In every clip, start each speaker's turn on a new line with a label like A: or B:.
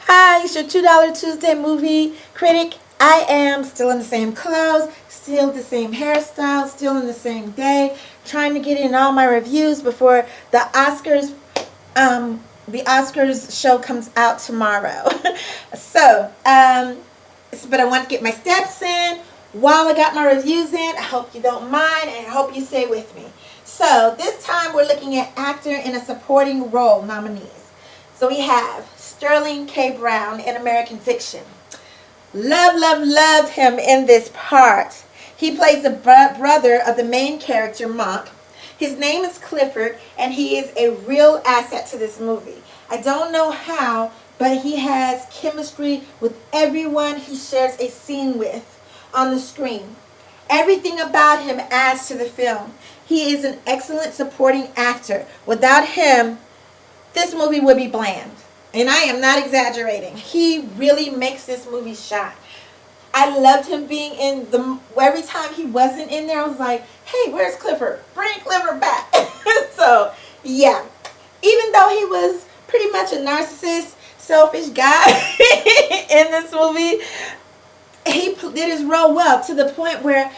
A: Hi, it's your $2 Tuesday movie critic. I am still in the same clothes, still the same hairstyle, still in the same day, trying to get in all my reviews before the Oscars show comes out tomorrow. But I want to get my steps in while I got my reviews in. I hope you don't mind and I hope you stay with me. So this time we're looking at actor in a supporting role nominees. So we have Sterling K. Brown in American Fiction. Loved him in this part. He plays the brother of the main character, Monk. His name is Clifford, and he is a real asset to this movie. I don't know how, but he has chemistry with everyone he shares a scene with on the screen. Everything about him adds to the film. He is an excellent supporting actor. Without him, this movie would be bland. And I am not exaggerating. He really makes this movie shine. I loved him being in the... Every time he wasn't in there, I was like, hey, where's Clifford? Bring Clifford back. So, yeah. Even though he was pretty much a narcissist, selfish guy in this movie, he did his role well to the point where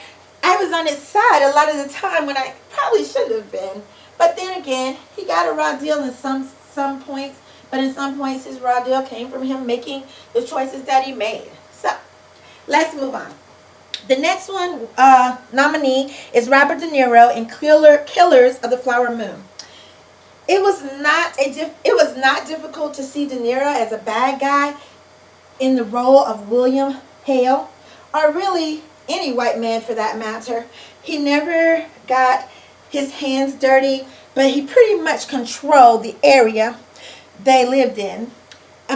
A: I was on his side a lot of the time when I probably shouldn't have been. But then again, he got a raw deal in some points. But in some points, his raw deal came from him making the choices that he made. So, let's move on. The next one nominee is Robert De Niro in Killers of the Flower Moon. It was not difficult to see De Niro as a bad guy in the role of William Hale, or really any white man for that matter. He never got his hands dirty, but he pretty much controlled the area they lived in. I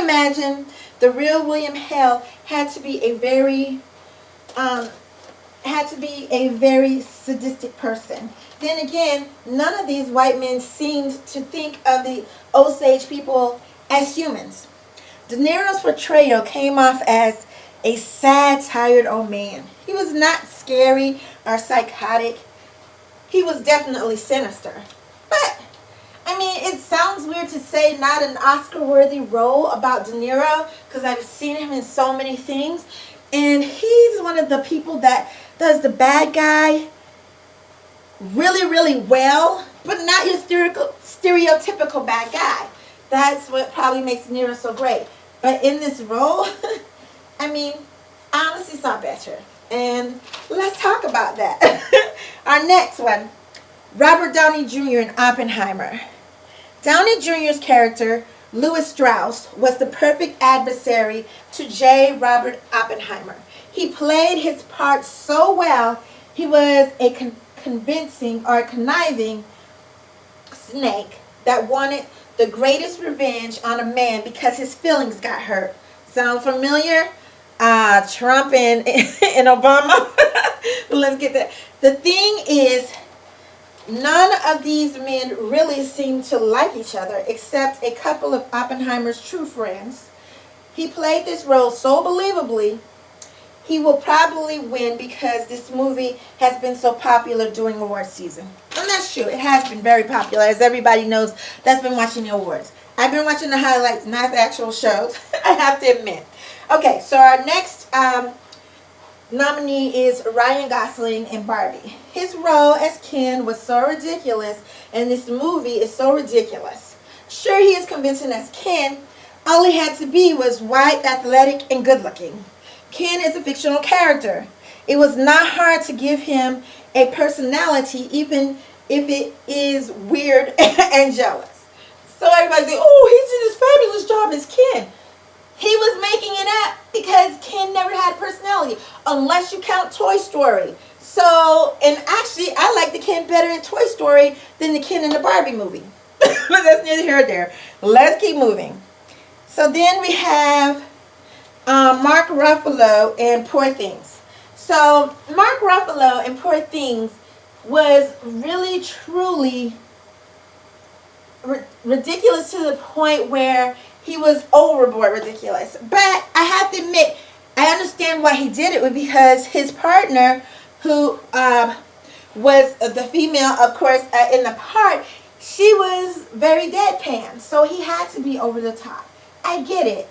A: imagine the real William Hale had to be a very sadistic person. Then again, none of these white men seemed to think of the Osage people as humans. De Niro's portrayal came off as a sad, tired old man. He was not scary or psychotic. He was definitely sinister. But I mean, it sounds weird to say not an Oscar-worthy role about De Niro because I've seen him in so many things. And he's one of the people that does the bad guy really well, but not your stereotypical bad guy. That's what probably makes De Niro so great. But in this role, I mean, I honestly saw better. And let's talk about that. Our next one, Robert Downey Jr. in Oppenheimer. Downey Jr.'s character, Louis Strauss, was the perfect adversary to J. Robert Oppenheimer. He played his part so well, he was a convincing or conniving snake that wanted the greatest revenge on a man because his feelings got hurt. Sound familiar? Trump and Obama. Let's get that. The thing is, none of these men really seem to like each other except a couple of Oppenheimer's true friends. He played this role so believably, he will probably win because this movie has been so popular during award season. And that's true. It has been very popular, as everybody knows that's been watching the awards. I've been watching the highlights, not the actual shows, I have to admit. Okay, so our next nominee is Ryan Gosling in Barbie. His role as Ken was so ridiculous, and this movie is so ridiculous. Sure, he is convincing as Ken. All he had to be was white, athletic, and good-looking. Ken is a fictional character. It was not hard to give him a personality, even if it is weird and jealous. So everybody's like, oh, he did his fabulous job as Ken. He was making it up because Ken never had personality, unless you count Toy Story. So, and actually, I like the Ken better in Toy Story than the Ken in the Barbie movie. But that's neither here nor there. Let's keep moving. So then we have Mark Ruffalo in Poor Things. So Mark Ruffalo in Poor Things was really, truly ridiculous to the point where he was overboard ridiculous. But I have to admit, I understand why he did it, because his partner, who was the female, of course, in the part, she was very deadpan, so he had to be over the top. I get it,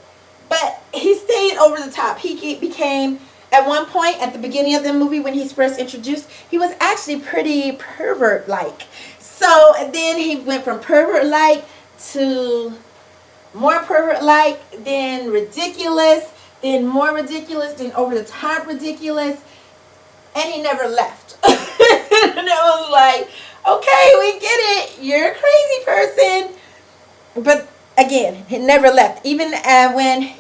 A: but he stayed over the top. He became, at one point at the beginning of the movie when he's first introduced, he was actually pretty pervert-like. So then he went from pervert-like to more pervert-like, then ridiculous, then more ridiculous, then over the top ridiculous, and he never left. And it was like, okay, we get it. You're a crazy person. But again, he never left. Even when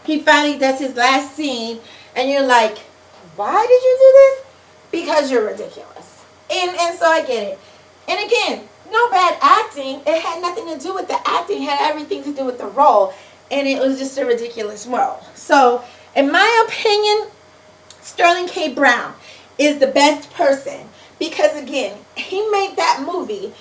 A: he finally does his last scene, and you're like, why did you do this? Because you're ridiculous. And so I get it. And again, no bad acting. It had nothing to do with the acting. It had everything to do with the role. And it was just a ridiculous role. So, in my opinion, Sterling K. Brown is the best person. Because again, he made that movie.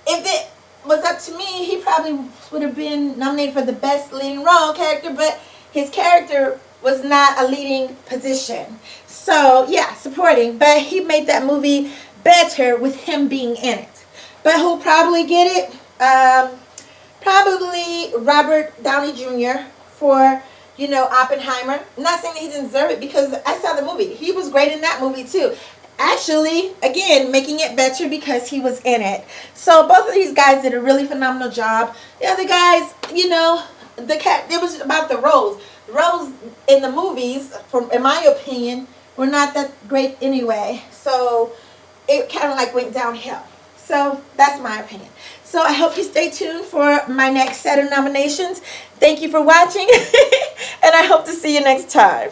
A: If it was up to me, he probably would have been nominated for the best leading role character, but his character was not a leading position. So yeah, supporting. But he made that movie better with him being in it. But who'll probably get it? Probably Robert Downey Jr. for, Oppenheimer. I'm not saying that he didn't deserve it because I saw the movie. He was great in that movie too. Actually, again, making it better because he was in it. So both of these guys did a really phenomenal job. The other guys, it was about the roles. The roles in the movies, in my opinion, were not that great anyway. So it kind of like went downhill. So that's my opinion. So I hope you stay tuned for my next set of nominations. Thank you for watching, and I hope to see you next time.